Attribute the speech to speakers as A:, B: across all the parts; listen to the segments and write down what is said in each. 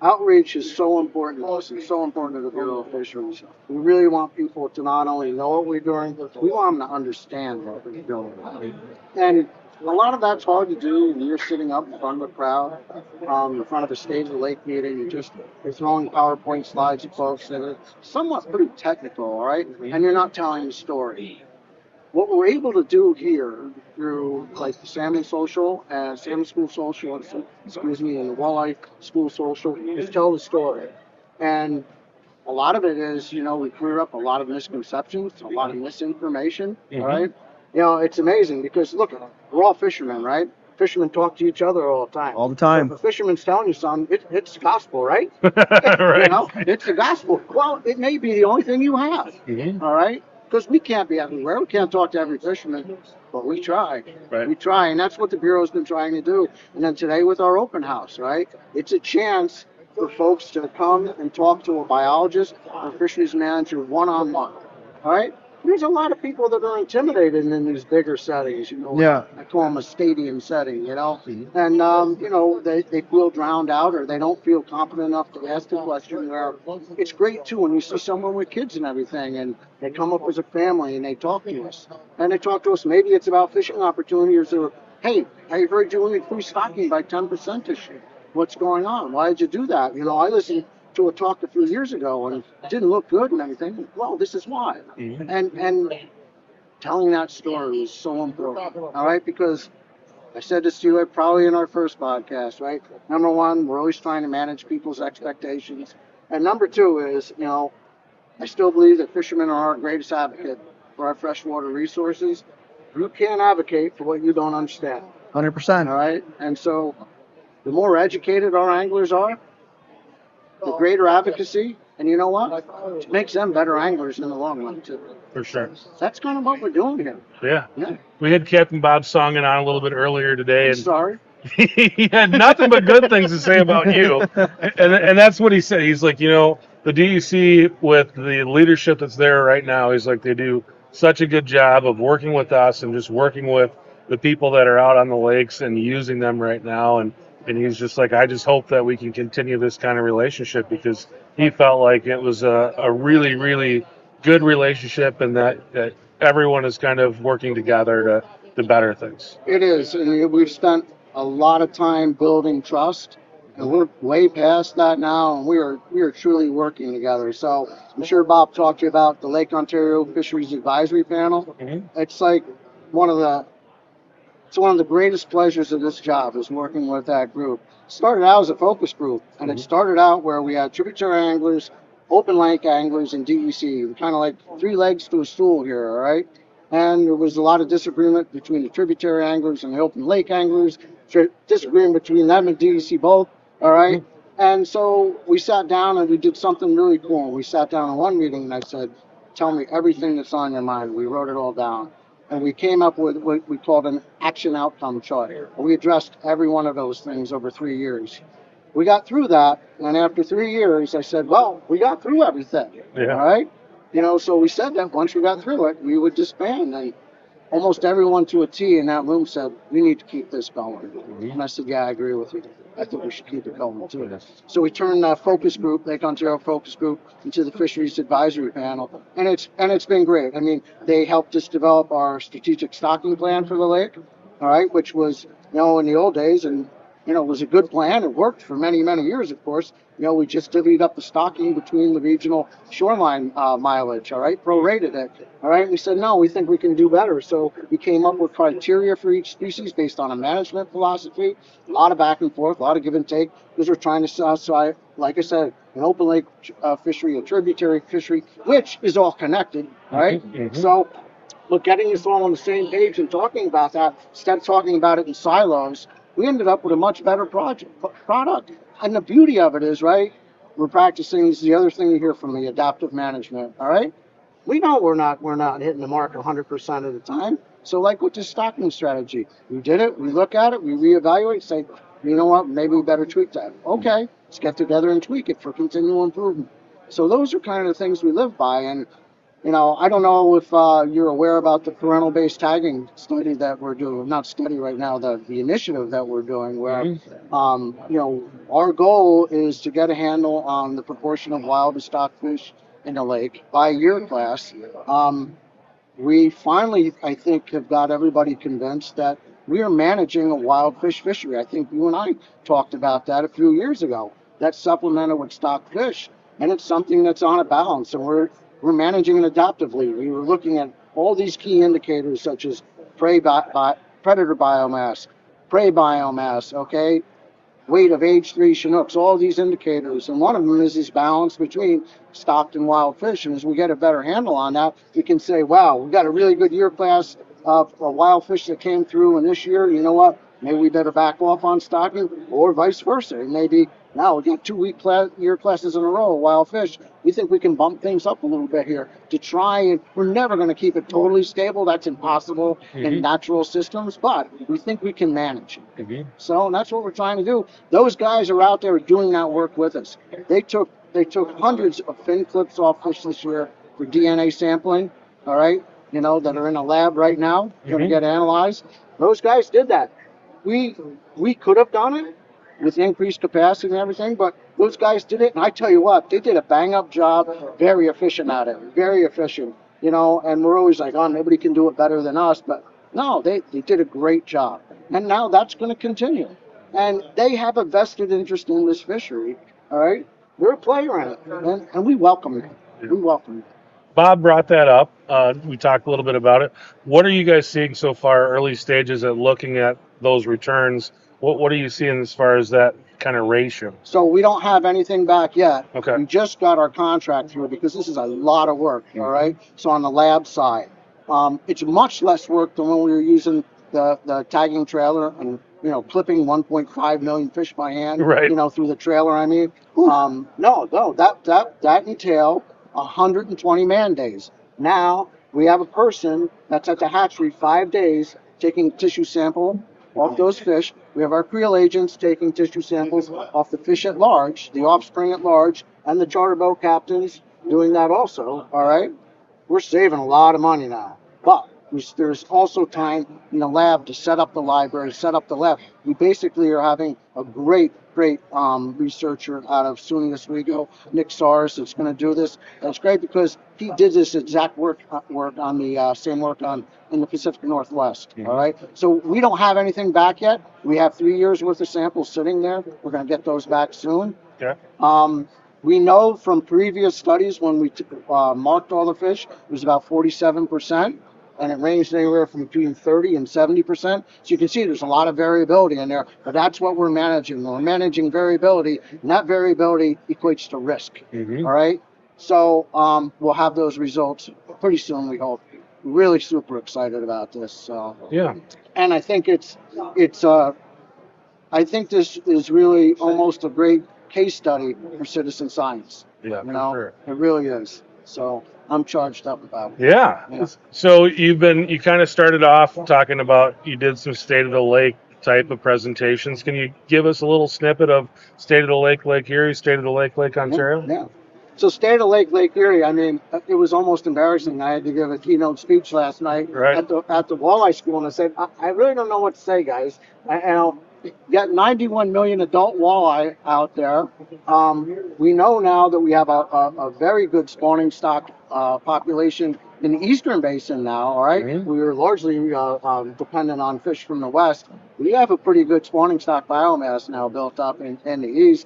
A: outreach is so important to us and so important to the Bureau of Fisheries. We really want people to not only know what we're doing, we want them to understand what we're doing. And a lot of that's hard to do when you're sitting up in front of a crowd, in front of a stage of a lake meeting. You're throwing PowerPoint slides at folks that are somewhat pretty technical, all right? And you're not telling the story. What we're able to do here through like the salmon social and salmon school social, excuse me, and the walleye school social is tell the story. And a lot of it is, we clear up a lot of misconceptions, a lot of misinformation, all right? It's amazing because look, we're all fishermen, right? Fishermen talk to each other all the time.
B: All the time.
A: So if a fisherman's telling you something, it's gospel, right?
B: Right.
A: It's the gospel. Well, it may be the only thing you have, all right? Because we can't be everywhere. We can't talk to every fisherman, but we try.
B: Right.
A: We try, and that's what the Bureau's been trying to do. And then today with our open house, right? It's a chance for folks to come and talk to a biologist or fisheries manager one-on-one, all right? There's a lot of people that are intimidated in these bigger settings,
B: Yeah.
A: I call them a stadium setting, and, they feel drowned out or they don't feel confident enough to ask the question where it's great, too, when you see someone with kids and everything, and they come up as a family and they talk to us. And they talk to us, maybe it's about fishing opportunities or, hey, I heard you increased stocking by 10% this year. What's going on? Why did you do that? I listened to a talk a few years ago and it didn't look good and everything. Well, this is why. And telling that story is so important. All right, because I said this to you probably in our first podcast, right? Number one, we're always trying to manage people's expectations. And number two is, I still believe that fishermen are our greatest advocate for our freshwater resources. You can't advocate for what you don't understand.
B: 100%.
A: All right, and so the more educated our anglers are, the greater advocacy, and you know what? It makes them better anglers in the long run, too.
C: For sure.
A: That's kind of what we're doing here.
C: Yeah. We had Captain Bob Songen on a little bit earlier today,
A: I'm
C: and
A: sorry.
C: he had nothing but good things to say about you. And that's what he said. He's like, the DEC with the leadership that's there right now, he's like, they do such a good job of working with us and just working with the people that are out on the lakes and using them right now. And he's just like, I just hope that we can continue this kind of relationship because he felt like it was a really, really good relationship and that everyone is kind of working together to better things.
A: It is, and we've spent a lot of time building trust, and we're way past that now, and we are truly working together. So I'm sure Bob talked to you about the Lake Ontario Fisheries Advisory Panel. It's like one of the greatest pleasures of this job is working with that group. It started out as a focus group, and it started out where we had tributary anglers, open lake anglers, and DEC. Kind of like three legs to a stool here, all right? And there was a lot of disagreement between the tributary anglers and the open lake anglers, disagreement between them and DEC both, all right? And so we sat down and we did something really cool. We sat down in one meeting and I said, tell me everything that's on your mind. We wrote it all down. And we came up with what we called an action outcome chart. We addressed every one of those things over 3 years. We got through that, and after 3 years, I said, well, we got through everything, all right? So we said that once we got through it, we would disband. And almost everyone to a T in that room said, we need to keep this going. And I said, yeah, I agree with you. I think we should keep it going, too. So we turned that focus group, Lake Ontario Focus Group, into the Fisheries Advisory Panel, and it's been great. I mean, they helped us develop our strategic stocking plan for the lake, all right, which was, in the old days, and, it was a good plan. It worked for many, many years, of course. We just divvied up the stocking between the regional shoreline mileage, all right, prorated it, all right. We said, no, we think we can do better. So we came up with criteria for each species based on a management philosophy, a lot of back and forth, a lot of give and take, because we're trying to satisfy, like I said, an open lake fishery, a tributary fishery, which is all connected, right? So we're getting us all on the same page and talking about that, instead of talking about it in silos, we ended up with a much better product. And the beauty of it is, right, we're practicing, this is the other thing you hear from me, adaptive management, all right? We know we're not hitting the mark 100% of the time. So like with the stocking strategy, we did it, we look at it, we reevaluate, say, you know what, maybe we better tweak that. Okay, let's get together and tweak it for continual improvement. So those are kind of the things we live by, and You know, I don't know if you're aware about the parental-based tagging study that we're doing. Not study right now, the initiative that we're doing, where you know, our goal is to get a handle on the proportion of wild to stock fish in the lake by year class. We finally, I think, have got everybody convinced that we are managing a wild fish fishery. I think you and I talked about that a few years ago. That's supplemented with stock fish, and it's something that's on a balance, and we're managing it adaptively. We were looking at all these key indicators such as predator biomass, prey biomass, okay, weight of age 3 Chinooks, all these indicators. And one of them is this balance between stocked and wild fish. And as we get a better handle on that, we can say, wow, we got a really good year class of wild fish that came through. And this year, you know what? Maybe we better back off on stocking, or vice versa. And maybe now we got 2 year classes in a row of wild fish. We think we can bump things up a little bit here to try, and we're never going to keep it totally stable. That's impossible in natural systems, but we think we can manage it. So that's what we're trying to do. Those guys are out there doing that work with us. They took hundreds of fin clips off fish this year for DNA sampling, all right, you know, that are in a lab right now, going to get analyzed. Those guys did that. We could have done it with increased capacity and everything, but those guys did it, and I tell you what, they did a bang-up job, very efficient at it, very efficient, you know, and we're always like, oh, nobody can do it better than us, but no, they did a great job, and now that's going to continue, and they have a vested interest in this fishery, all right? They're a player in it, and we welcome it. We welcome it.
C: Bob brought that up. We talked a little bit about it. What are you guys seeing so far, early stages at looking at those returns? What are you seeing as far as that kind of ratio?
A: So we don't have anything back yet.
C: Okay.
A: We just got our contract through because this is a lot of work, all right? So on the lab side, it's much less work than when we were using the tagging trailer and, you know, clipping 1.5 million fish by hand,
C: Right.
A: you know, through the trailer, I mean. No, that entailed 120 man days. Now we have a person that's at the hatchery 5 days taking tissue sample off those fish. We have our creel agents taking tissue samples off the fish at large, the offspring at large, and the charter boat captains doing that also, all right? We're saving a lot of money now. But there's also time in the lab to set up the library, set up the lab. We basically are having a great researcher out of SUNY Oswego, Nick Sars, that's going to do this. That's great because he did this exact work on the same work in the Pacific Northwest. All right. So we don't have anything back yet. We have 3 years worth of samples sitting there. We're going to get those back soon.
C: Okay.
A: We know from previous studies when we marked all the fish, it was about 47%. And it ranged anywhere from between 30 and 70%. So you can see there's a lot of variability in there, but that's what we're managing. We're managing variability, and that variability equates to risk. All right? So we'll have those results pretty soon, we hope. Really super excited about this. So
C: Yeah.
A: and I think I think this is really almost a great case study for citizen science.
C: Yeah,
A: You know,
C: for
A: it really is. So I'm charged up about it.
C: sure. Yeah. So you kind of started off talking about you did some state of the lake type of presentations. Can you give us a little snippet of state of the lake, Lake Erie, state of the lake, Lake Ontario?
A: Yeah. So state of Lake Erie, I mean, it was almost embarrassing. I had to give a keynote speech last night
C: Right.
A: at the walleye school, and I said, I really don't know what to say, guys. You got 91 million adult walleye out there. We know now that we have a very good spawning stock population in the eastern basin now, all right? We were largely dependent on fish from the west. We have a pretty good spawning stock biomass now built up in the east.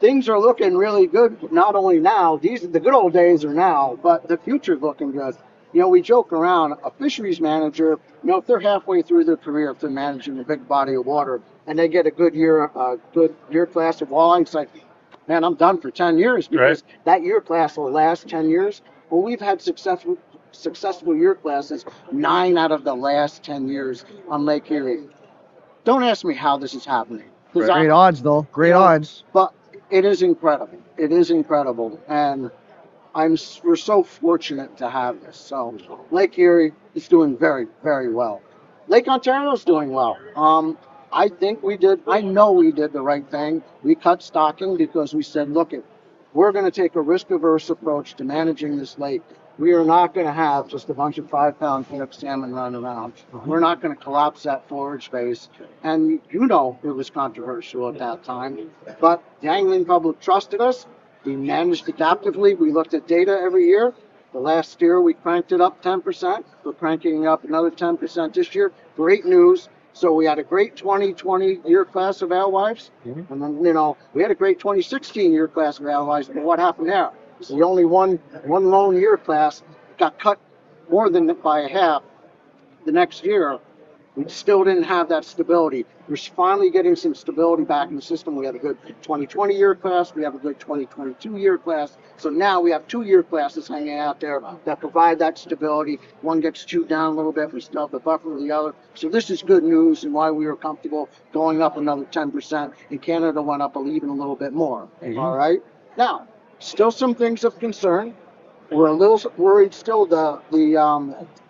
A: Things are looking really good, not only now, the good old days are now, but the future's looking good. You know, we joke around, a fisheries manager, you know, if they're halfway through their career, if they're managing a big body of water, and they get a good year class of walleye, it's like, man, I'm done for 10 years because that year class will last 10 years. Well, we've had successful year classes 9 out of the last 10 years on Lake Erie. Don't ask me how this is happening.
B: Great odds, though. Great odds.
A: But it is incredible. It is incredible. And we're so fortunate to have this. So Lake Erie is doing very, very well. Lake Ontario is doing well. I know we did the right thing. We cut stocking because we said, look, we're going to take a risk-averse approach to managing this lake. We are not going to have just a bunch of 5-pound Chinook salmon running around. We're not going to collapse that forage space. And you know it was controversial at that time, but the angling public trusted us. We managed adaptively. We looked at data every year. The last year we cranked it up 10%. We're cranking up another 10% this year. Great news. So we had a great 2020 year class of alewives, and then we had a great 2016 year class of alewives. But what happened there? So the only one lone year class got cut more than by a half the next year. We still didn't have that stability. We're finally getting some stability back in the system. We had a good 2020 year class. We have a good 2022 year class. So now we have 2 year classes hanging out there that provide that stability. One gets chewed down a little bit. We still have the buffer of the other. So this is good news and why we were comfortable going up another 10%. And Canada went up even a little bit more. All right. Now, still some things of concern. We're a little worried still the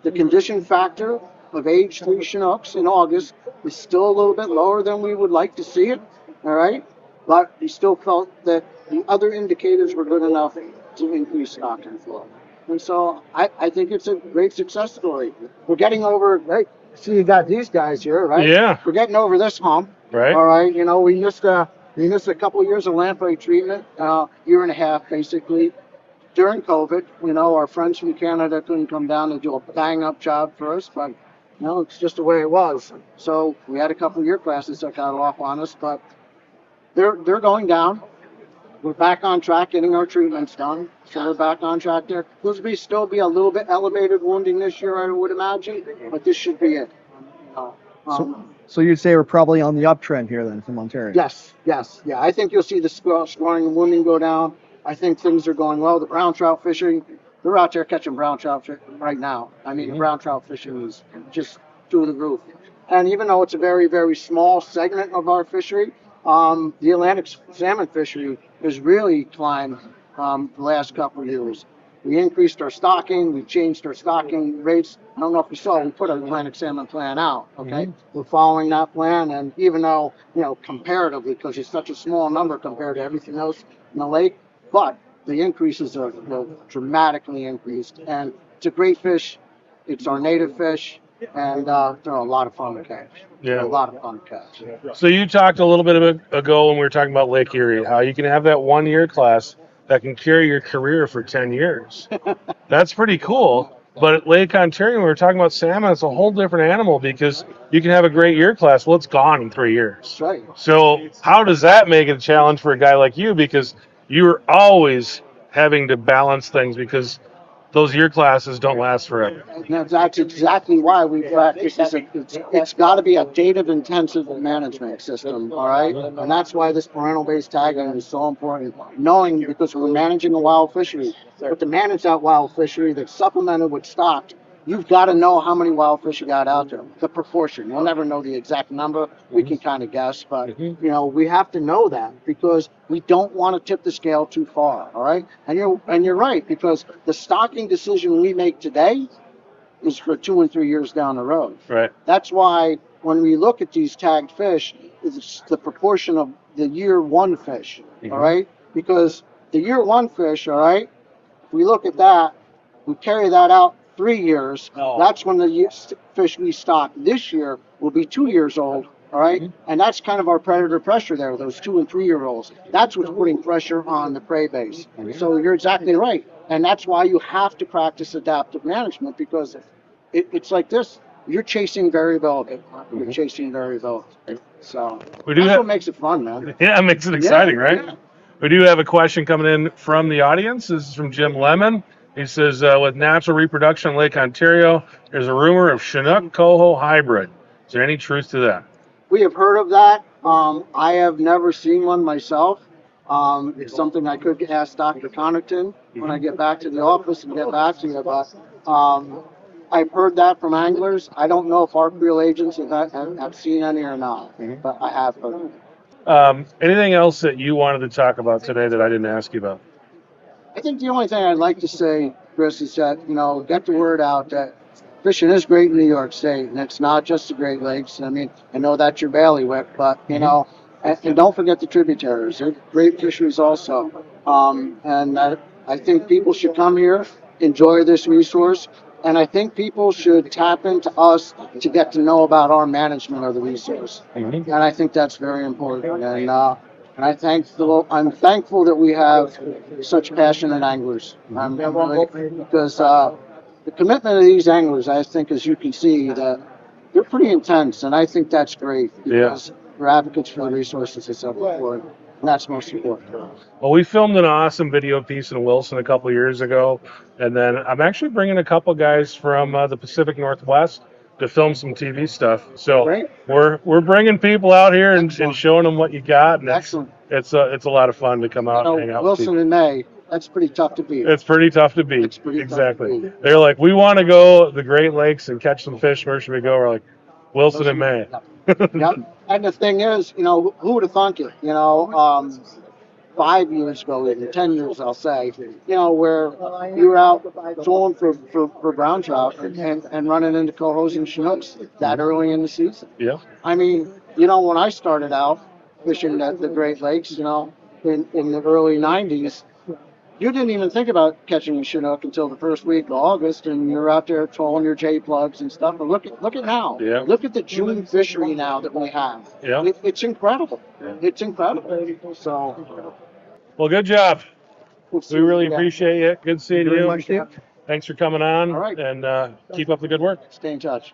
A: condition factor of age 3 Chinooks in August is still a little bit lower than we would like to see it, all right? But we still felt that the other indicators were good enough to increase stock and flow. And so I think it's a great success story. We're getting over, right? See, you got these guys here, right?
C: Yeah.
A: We're getting over this hump,
C: Right.
A: all right? We missed a couple of years of lamprey treatment, year and a half basically. During COVID, our friends from Canada couldn't come down and do a bang-up job for us, but it's just the way it was. So we had a couple of year classes that got off on us, but they're going down. We're back on track getting our treatments done. So we're back on track there. There'll still be a little bit elevated wounding this year, I would imagine, but this should be it.
B: So you'd say we're probably on the uptrend here then from Ontario?
A: Yes. Yeah, I think you'll see the scoring and wounding go down. I think things are going well. The brown trout fishing, they're out there catching brown trout right now. I mean, brown trout fishing is just through the roof. And even though it's a very, very small segment of our fishery, the Atlantic salmon fishery has really climbed the last couple of years. We increased our stocking. We changed our stocking rates. I don't know if you saw, we put an Atlantic salmon plan out, okay? We're following that plan, and even though, comparatively, because it's such a small number compared to everything else in the lake, but the increases are dramatically increased, and it's a great fish. It's our native fish, and they're a lot of fun to catch.
C: Yeah.
A: They're a lot of fun to catch.
C: So you talked a little bit ago when we were talking about Lake Erie, how you can have that 1 year class that can carry your career for 10 years. That's pretty cool. But at Lake Ontario, when we were talking about salmon, it's a whole different animal because you can have a great year class. Well, it's gone in 3 years.
A: That's right.
C: So how does that make it a challenge for a guy like you? Because you're always having to balance things because those year classes don't last forever.
A: And that's exactly why we practice. It's got to be a data-intensive management system, all right? And that's why this parental-based tagging is so important. Knowing, because we're managing a wild fishery, but to manage that wild fishery that's supplemented with stocked, you've got to know how many wild fish you got out there, the proportion. We'll never know the exact number. We can kind of guess, but we have to know that because we don't want to tip the scale too far. All right, and you're right, because the stocking decision we make today is for 2 and 3 years down the road.
C: Right.
A: That's why when we look at these tagged fish, it's the proportion of the year 1 fish. All right, because the year 1 fish, all right, if we look at that, we carry that out 3 years. That's when the fish we stock this year will be 2 years old. All right, and that's kind of our predator pressure there. Those 2 and 3 year olds. That's what's putting pressure on the prey base. So you're exactly right, and that's why you have to practice adaptive management because it's like this. You're chasing variability. You're chasing variability. So that's what makes it fun, man.
C: Yeah, it makes it exciting, right? Yeah. We do have a question coming in from the audience. This is from Jim Lemon. He says, with natural reproduction in Lake Ontario, there's a rumor of Chinook-Coho hybrid. Is there any truth to that?
A: We have heard of that. I have never seen one myself. It's something I could ask Dr. Connaughton when I get back to the office and get back to you about. I've heard that from anglers. I don't know if our creel agents have seen any or not, but I have heard it.
C: Anything else that you wanted to talk about today that I didn't ask you about?
A: I think the only thing I'd like to say, Chris, is that, get the word out that fishing is great in New York State, and it's not just the Great Lakes. I mean, I know that's your bailiwick, but, and don't forget the tributaries. They're great fisheries also. And I think people should come here, enjoy this resource, and I think people should tap into us to get to know about our management of the resource.
C: Mhm.
A: And I think that's very important. And I'm thankful that we have such passionate anglers. Because the commitment of these anglers, I think, as you can see, that they're pretty intense, and I think that's great because we're advocates for the resources I said before, and that's most important.
C: Well, we filmed an awesome video piece in Wilson a couple years ago, and then I'm actually bringing a couple guys from the Pacific Northwest to film some TV stuff. So
A: Great.
C: we're bringing people out here and
A: Excellent.
C: showing them what you got, and
A: Excellent.
C: it's a lot of fun to come out and hang out with
A: Wilson
C: people.
A: in May, that's pretty tough to beat.
C: It's pretty tough to beat.
A: It's pretty tough to
C: Exactly.
A: beat.
C: They're like, we want to go the Great Lakes and catch some fish. Where should we go? We're like, Wilson in May.
A: Yep. And the thing is, who would have thunk it? 5 years ago, even 10 years, I'll say, where you were out trolling for brown trout and running into cohos and chinooks that early in the season.
C: Yeah.
A: I mean, when I started out fishing the Great Lakes, in the early 90s, you didn't even think about catching a chinook until the first week of August, and you're out there trolling your J plugs and stuff. And look at now.
C: Yeah.
A: Look at the June fishery now that we have.
C: Yeah.
A: It's incredible.
C: Yeah.
A: It's incredible. So.
C: Well, good job.
A: We'll see
C: We really
A: you.
C: appreciate it. Good seeing
B: Thank you very
C: you.
B: much, Steve.
C: Thanks for coming on.
A: All right.
C: And keep up the good work.
A: Stay in touch.